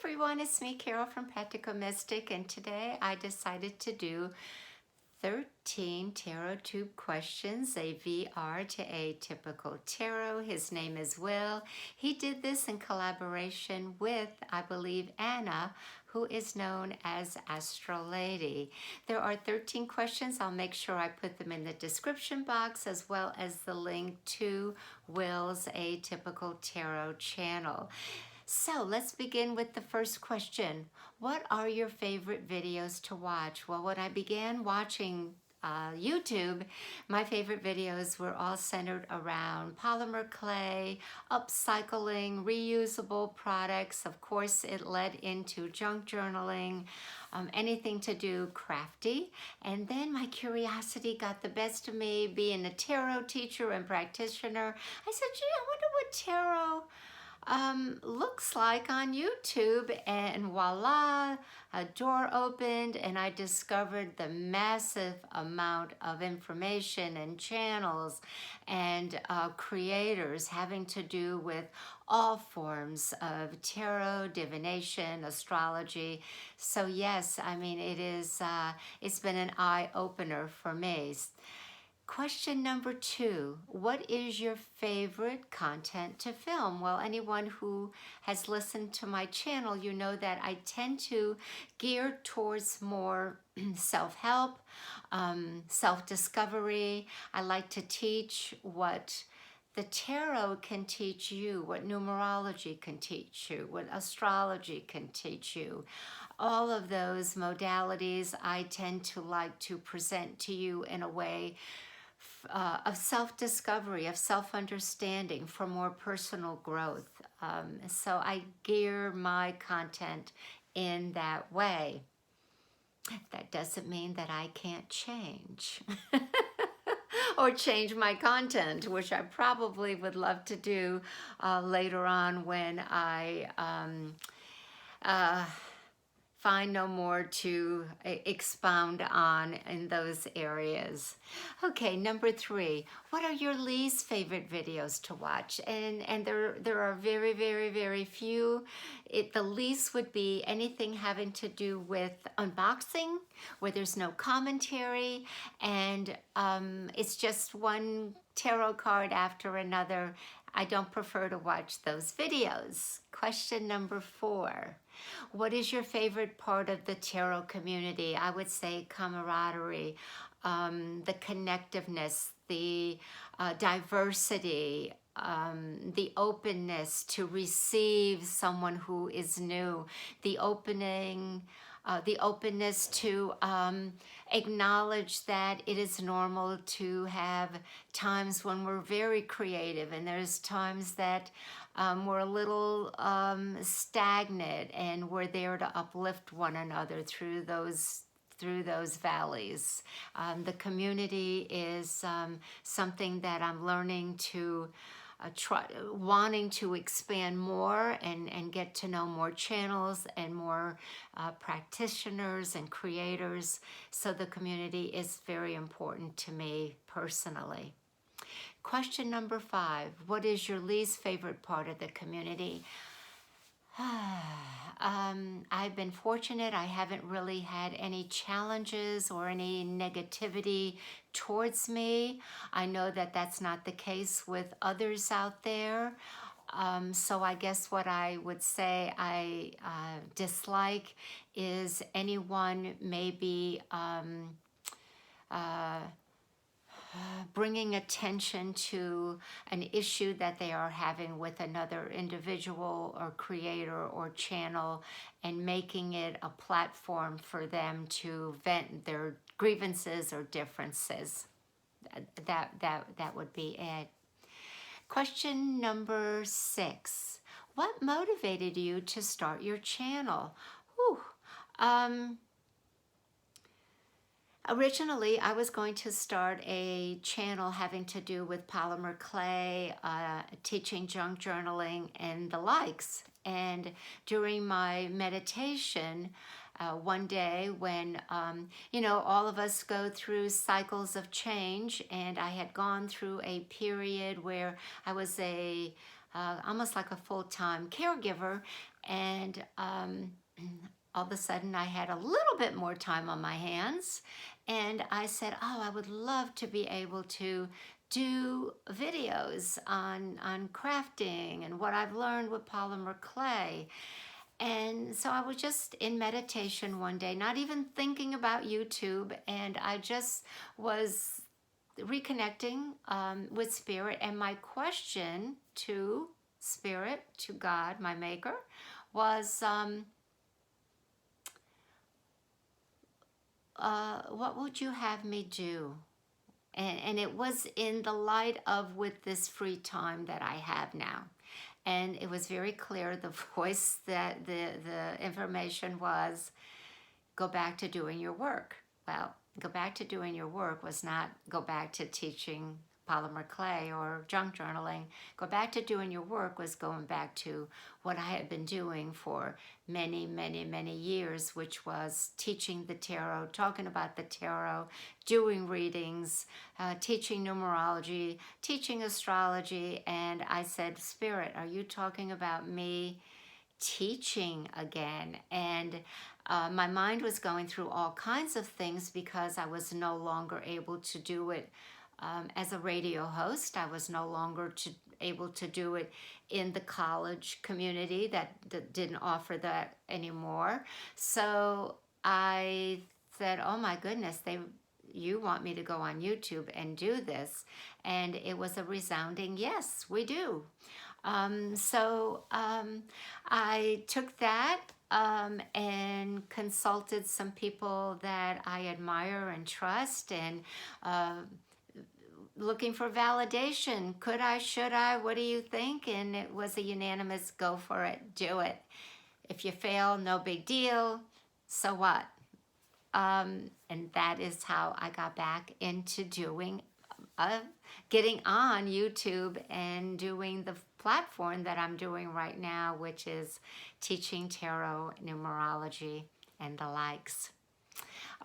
everyone, it's me, Carol from Practical Mystic, and today I decided to do 13 tarot tube questions, a VR to Atypical Tarot. His name is Will. He did this in collaboration with, I believe, Anna, who is known as Astro Lady. There are 13 questions. I'll make sure I put them in the description box as well as the link to Will's Atypical Tarot channel. So let's begin with the first question. What are your favorite videos to watch? Well, when I began watching YouTube, my favorite videos were all centered around polymer clay, upcycling, reusable products. Of course, it led into junk journaling, anything to do crafty. And then my curiosity got the best of me, being a tarot teacher and practitioner. I said, gee, I wonder what tarot looks like on YouTube, and voila, a door opened and I discovered the massive amount of information and channels and creators having to do with all forms of tarot, divination, astrology. So yes, I mean, it's been an eye-opener for me. Question number 2, what is your favorite content to film? Well, anyone who has listened to my channel, you know that I tend to gear towards more self-help, self-discovery. I like to teach what the tarot can teach you, what numerology can teach you, what astrology can teach you. All of those modalities I tend to like to present to you in a way of self-discovery, of self-understanding for more personal growth. So I gear my content in that way. That doesn't mean that I can't change or change my content, which I probably would love to do later on when I find no more to expound on in those areas. Okay, number 3, what are your least favorite videos to watch? And there are very, very, very few. The least would be anything having to do with unboxing, where there's no commentary, and it's just one tarot card after another. I don't prefer to watch those videos. Question number 4. What is your favorite part of the tarot community? I would say camaraderie, the connectiveness, the diversity, the openness to receive someone who is new, the openness to acknowledge that it is normal to have times when we're very creative, and there's times that we're a little stagnant, and we're there to uplift one another through those valleys. The community is something that I'm learning to wanting to expand more and get to know more channels and more practitioners and creators. So the community is very important to me personally. Question number 5, what is your least favorite part of the community? I've been fortunate. I haven't really had any challenges or any negativity towards me. I know that that's not the case with others out there. So I guess what I would say I dislike is anyone maybe bringing attention to an issue that they are having with another individual or creator or channel and making it a platform for them to vent their grievances or differences. That would be it. Question number 6. What motivated you to start your channel? Whew. Originally, I was going to start a channel having to do with polymer clay, teaching junk journaling, and the likes. And during my meditation, one day when, all of us go through cycles of change, and I had gone through a period where I was almost like a full-time caregiver, And all of a sudden I had a little bit more time on my hands, and I said, oh, I would love to be able to do videos on crafting and what I've learned with polymer clay. And so I was just in meditation one day, not even thinking about YouTube, and I just was reconnecting with Spirit. And my question to Spirit, to God, my Maker, was, what would you have me do? And it was in the light of with this free time that I have now. And it was very clear, the voice, that the information was, go back to doing your work. Well, go back to doing your work was not go back to teaching polymer clay or junk journaling. Go back to doing your work was going back to what I had been doing for many, many, many years, which was teaching the tarot, talking about the tarot, doing readings, teaching numerology, teaching astrology. And I said, Spirit, are you talking about me teaching again? And my mind was going through all kinds of things because I was no longer able to do it as a radio host. I was no longer able to do it in the college community that didn't offer that anymore. So I said, oh my goodness, you want me to go on YouTube and do this? And it was a resounding yes, we do. So I took that and consulted some people that I admire and trust, and looking for validation. Could I, should I, what do you think? And it was a unanimous go for it, do it. If you fail, no big deal, so what? And that is how I got back into doing, getting on YouTube and doing the platform that I'm doing right now, which is teaching tarot, numerology, and the likes.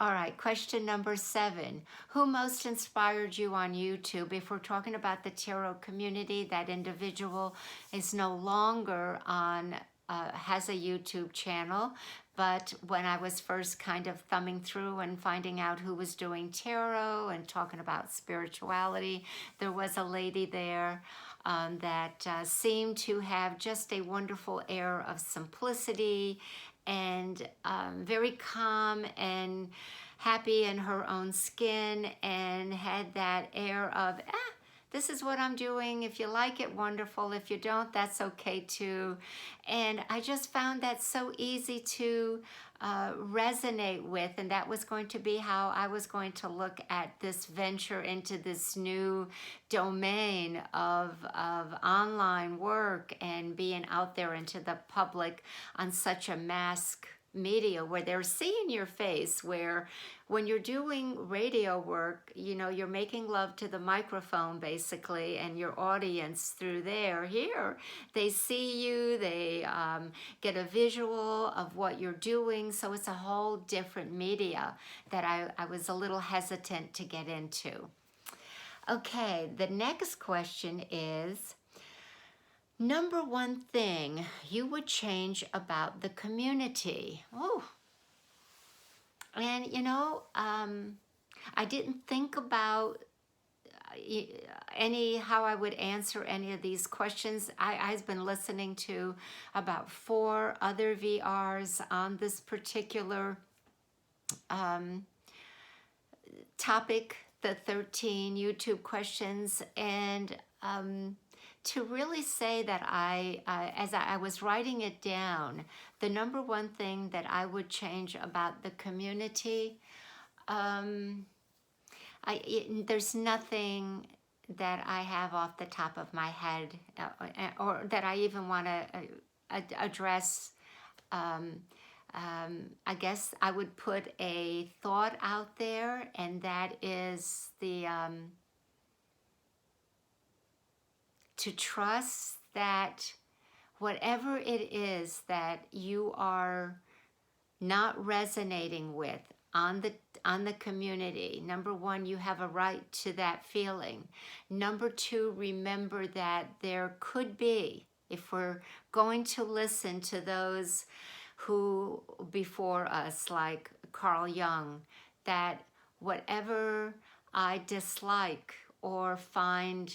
All right, question number 7. Who most inspired you on YouTube? If we're talking about the tarot community, that individual is no longer on, has a YouTube channel. But when I was first kind of thumbing through and finding out who was doing tarot and talking about spirituality, there was a lady there that seemed to have just a wonderful air of simplicity and very calm and happy in her own skin, and had that air of, this is what I'm doing. If you like it, wonderful. If you don't, that's okay too. And I just found that so easy to resonate with, and that was going to be how I was going to look at this venture into this new domain of online work and being out there into the public on such a mass media where they're seeing your face, where when you're doing radio work, you know, you're making love to the microphone basically, and your audience through there. Here, they see you, they get a visual of what you're doing, so it's a whole different media that I was a little hesitant to get into. Okay, the next question is, number one thing you would change about the community. Oh, and you know, I didn't think about how I would answer any of these questions. I've been listening to about 4 other VRs on this particular topic, the 13 YouTube questions, and to really say that as I was writing it down, the number one thing that I would change about the community, there's nothing that I have off the top of my head or that I even want to address. I guess I would put a thought out there, and that is the to trust that whatever it is that you are not resonating with on the community, number one, you have a right to that feeling. Number two, remember that there could be if we're going to listen to those who before us, like Carl Jung, that whatever I dislike or find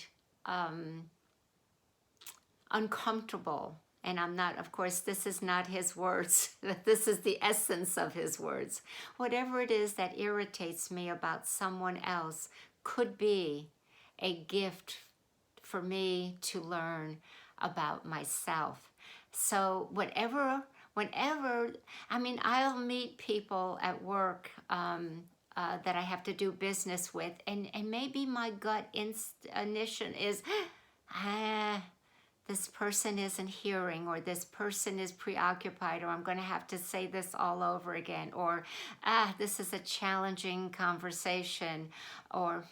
uncomfortable, and I'm not, of course, this is not his words, this is the essence of his words. Whatever it is that irritates me about someone else could be a gift for me to learn about myself. So whenever, I mean, I'll meet people at work that I have to do business with, and maybe my gut intuition is, ah, this person isn't hearing, or this person is preoccupied, or I'm going to have to say this all over again, or this is a challenging conversation, or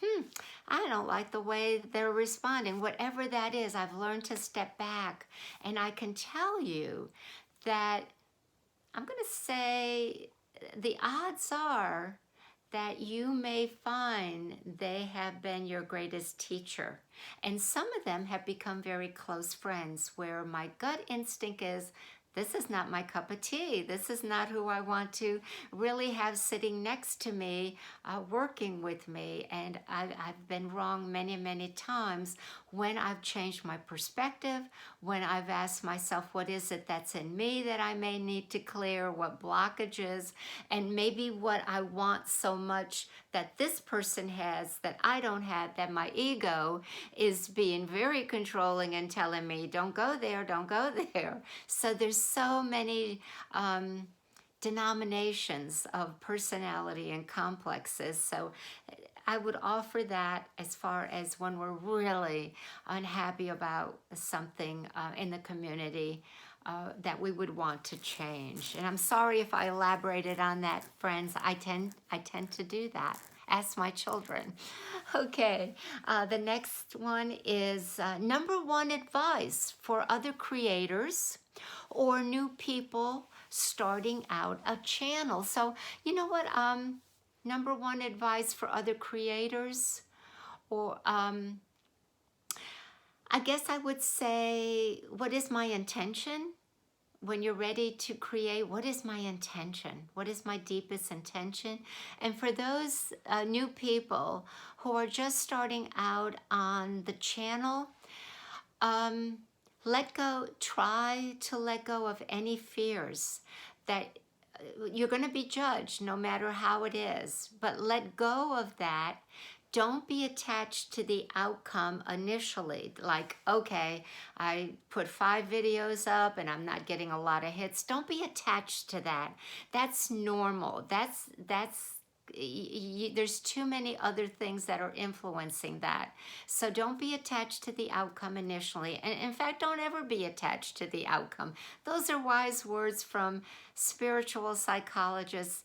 I don't like the way they're responding. Whatever that is, I've learned to step back, and I can tell you that I'm going to say the odds are that you may find they have been your greatest teacher. And some of them have become very close friends, where my gut instinct is, this is not my cup of tea. This is not who I want to really have sitting next to me, working with me. And I've been wrong many, many times when I've changed my perspective, when I've asked myself, what is it that's in me that I may need to clear, what blockages, and maybe what I want so much that this person has that I don't have, that my ego is being very controlling and telling me, don't go there, don't go there. So there's so many denominations of personality and complexes. So I would offer that as far as when we're really unhappy about something in the community that we would want to change. And I'm sorry if I elaborated on that, friends. I tend to do that. Ask my children. Okay, the next one is number one advice for other creators or new people starting out a channel. So you know what? Number one advice for other creators, or I guess I would say, what is my intention? When you're ready to create, what is my intention? What is my deepest intention? And for those new people who are just starting out on the channel, try to let go of any fears that you're going to be judged no matter how it is, but let go of that. Don't be attached to the outcome initially. Like, okay, I put 5 videos up and I'm not getting a lot of hits. Don't be attached to that. That's normal. There's too many other things that are influencing that. So don't be attached to the outcome initially. And in fact, don't ever be attached to the outcome. Those are wise words from spiritual psychologists.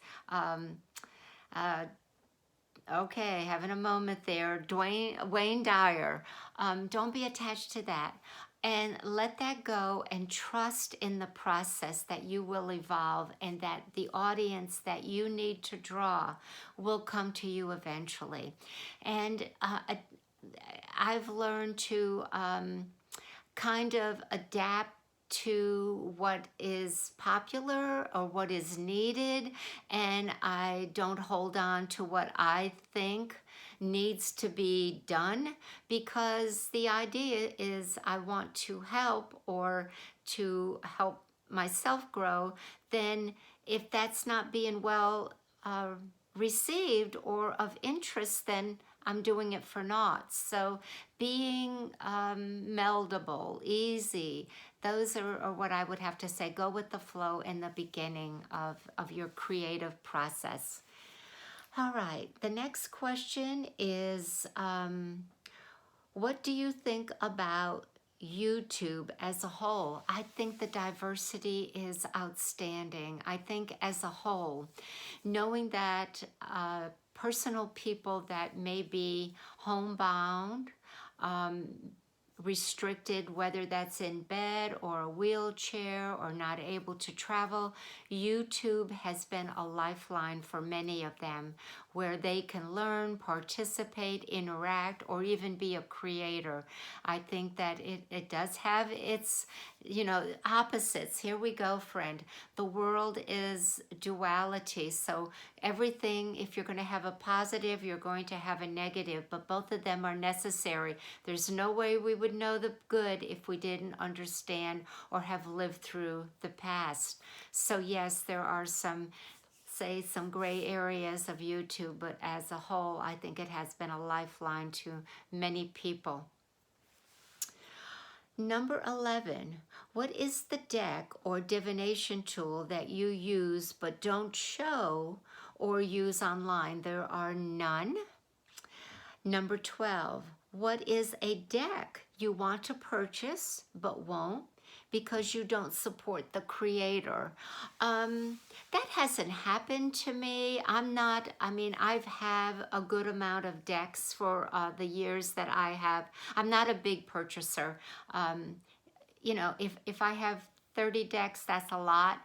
Okay, having a moment there. Wayne Dyer. Don't be attached to that. And let that go and trust in the process that you will evolve, and that the audience that you need to draw will come to you eventually. And I've learned to kind of adapt to what is popular or what is needed, and I don't hold on to what I think needs to be done, because the idea is I want to help, or to help myself grow. Then if that's not being well received or of interest, then I'm doing it for naught. So being meldable, easy, those are what I would have to say. Go with the flow in the beginning of your creative process. All right, the next question is, what do you think about YouTube as a whole? I think the diversity is outstanding. I think as a whole, knowing that personal people that may be homebound, restricted, whether that's in bed or a wheelchair or not able to travel, YouTube has been a lifeline for many of them, where they can learn, participate, interact, or even be a creator. I think that it does have its, opposites. Here we go, friend. The world is duality. So everything, if you're going to have a positive, you're going to have a negative, but both of them are necessary. There's no way we would know the good if we didn't understand or have lived through the past. So yes, there are some gray areas of YouTube, but as a whole, I think it has been a lifeline to many people. Number 11, what is the deck or divination tool that you use but don't show or use online? There are none. Number 12, what is a deck you want to purchase but won't because you don't support the creator? That hasn't happened to me. I've had a good amount of decks for the years that I have. I'm not a big purchaser. If I have 30 decks, that's a lot.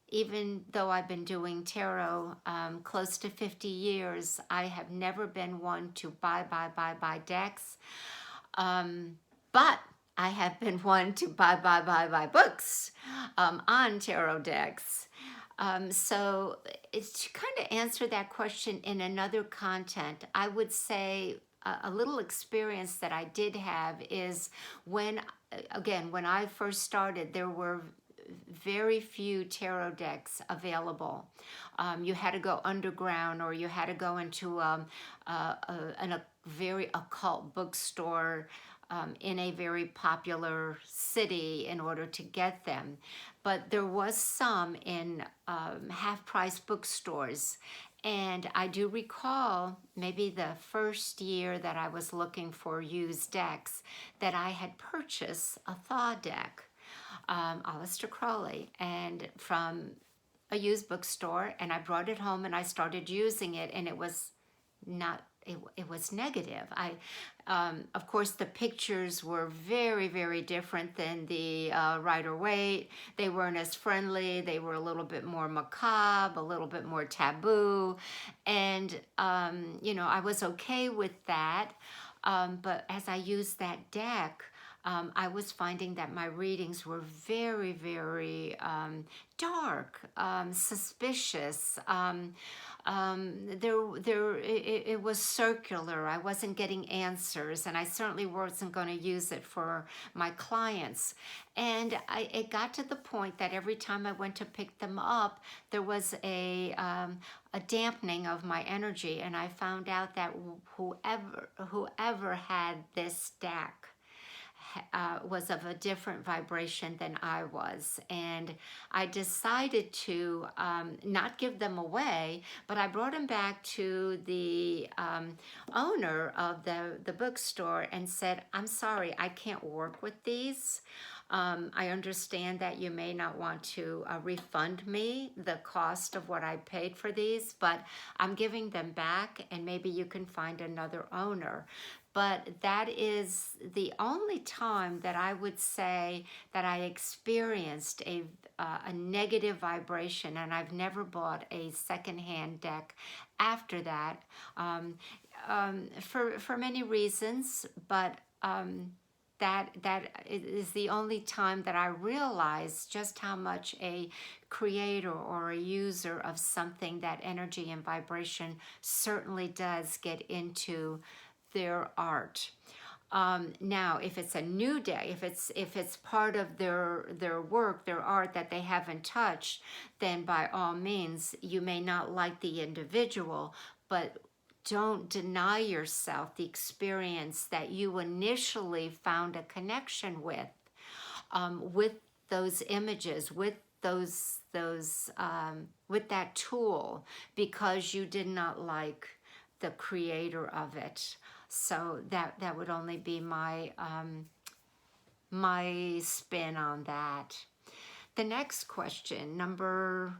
Even though I've been doing tarot close to 50 years, I have never been one to buy decks. But I have been one to buy books on tarot decks. So it's to kind of answer that question in another content, I would say a little experience that I did have is when I first started, there were very few tarot decks available. You had to go underground, or you had to go into a very occult bookstore in a very popular city in order to get them. But there was some in half-price bookstores. And I do recall maybe the first year that I was looking for used decks that I had purchased a Thaw deck, Aleister Crowley, and from a used bookstore, and I brought it home and I started using it, and it was negative. Of course, the pictures were very, very different than the Rider-Waite. They weren't as friendly. They were a little bit more macabre, a little bit more taboo. And, I was okay with that. But as I used that deck, I was finding that my readings were very, very dark, suspicious. It was circular. I wasn't getting answers, and I certainly wasn't going to use it for my clients. And it got to the point that every time I went to pick them up, there was a dampening of my energy, and I found out that whoever had this deck was of a different vibration than I was. And I decided to not give them away, but I brought them back to the owner of the bookstore and said, I'm sorry, I can't work with these. I understand that you may not want to refund me the cost of what I paid for these, but I'm giving them back, and maybe you can find another owner. But that is the only time that I would say that I experienced a negative vibration, and I've never bought a secondhand deck after that, for many reasons. But that is the only time that I realized just how much a creator or a user of something, that energy and vibration certainly does get into their art. Now, if it's a new day, if it's part of their work, their art that they haven't touched, then by all means, you may not like the individual, but don't deny yourself the experience that you initially found a connection with those images, with with that tool, because you did not like the creator of it. So that would only be my my spin on that. The next question, number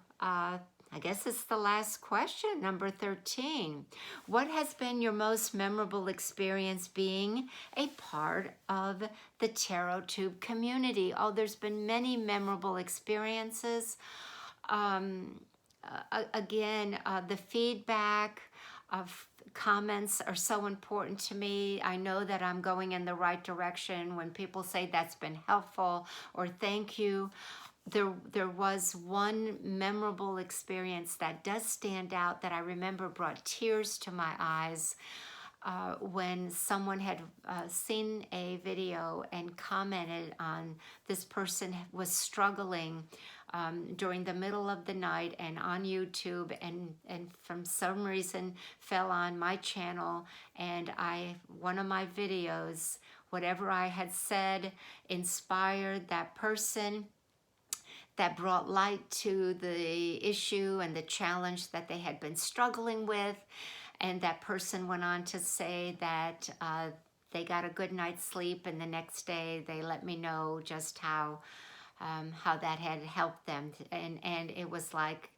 I guess it's the last question, number 13. What has been your most memorable experience being a part of the Tarot Tube community? Oh, there's been many memorable experiences. Um, Again, the feedback of comments are so important to me. I know that I'm going in the right direction when people say that's been helpful or thank you. There was one memorable experience that does stand out that I remember brought tears to my eyes when someone had seen a video and commented on this person was struggling during the middle of the night and on YouTube, and from some reason fell on my channel, and one of my videos, whatever I had said, inspired that person, that brought light to the issue and the challenge that they had been struggling with. And that person went on to say that they got a good night's sleep, and the next day they let me know just how that had helped them. And it was like,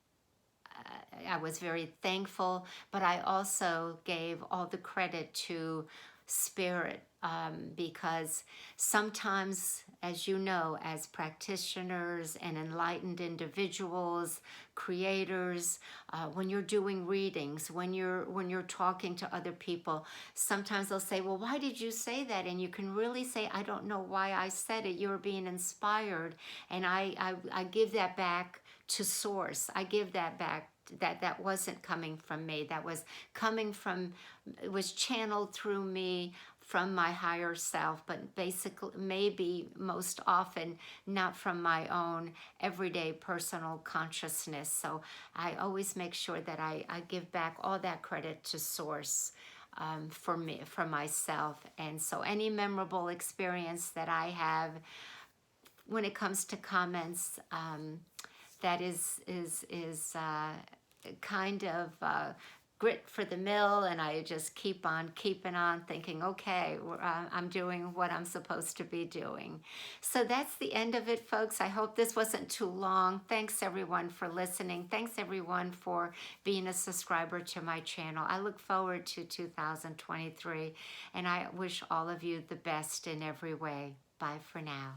I was very thankful, but I also gave all the credit to Spirit, because sometimes, as you know, as practitioners and enlightened individuals, creators, when you're doing readings, when you're talking to other people, sometimes they'll say, well, why did you say that? And you can really say, I don't know why I said it. You're being inspired. And I give that back to source. I give that back. That wasn't coming from me. That was coming from, it was channeled through me from my higher self, but basically, maybe most often, not from my own everyday personal consciousness. So I always make sure that I give back all that credit to source, for me, for myself. And so any memorable experience that I have when it comes to comments, that is kind of grit for the mill, and I just keep on keeping on, thinking, okay, I'm doing what I'm supposed to be doing. So that's the end of it, folks. I hope this wasn't too long. Thanks everyone for listening. Thanks everyone for being a subscriber to my channel. I look forward to 2023, and I wish all of you the best in every way. Bye for now.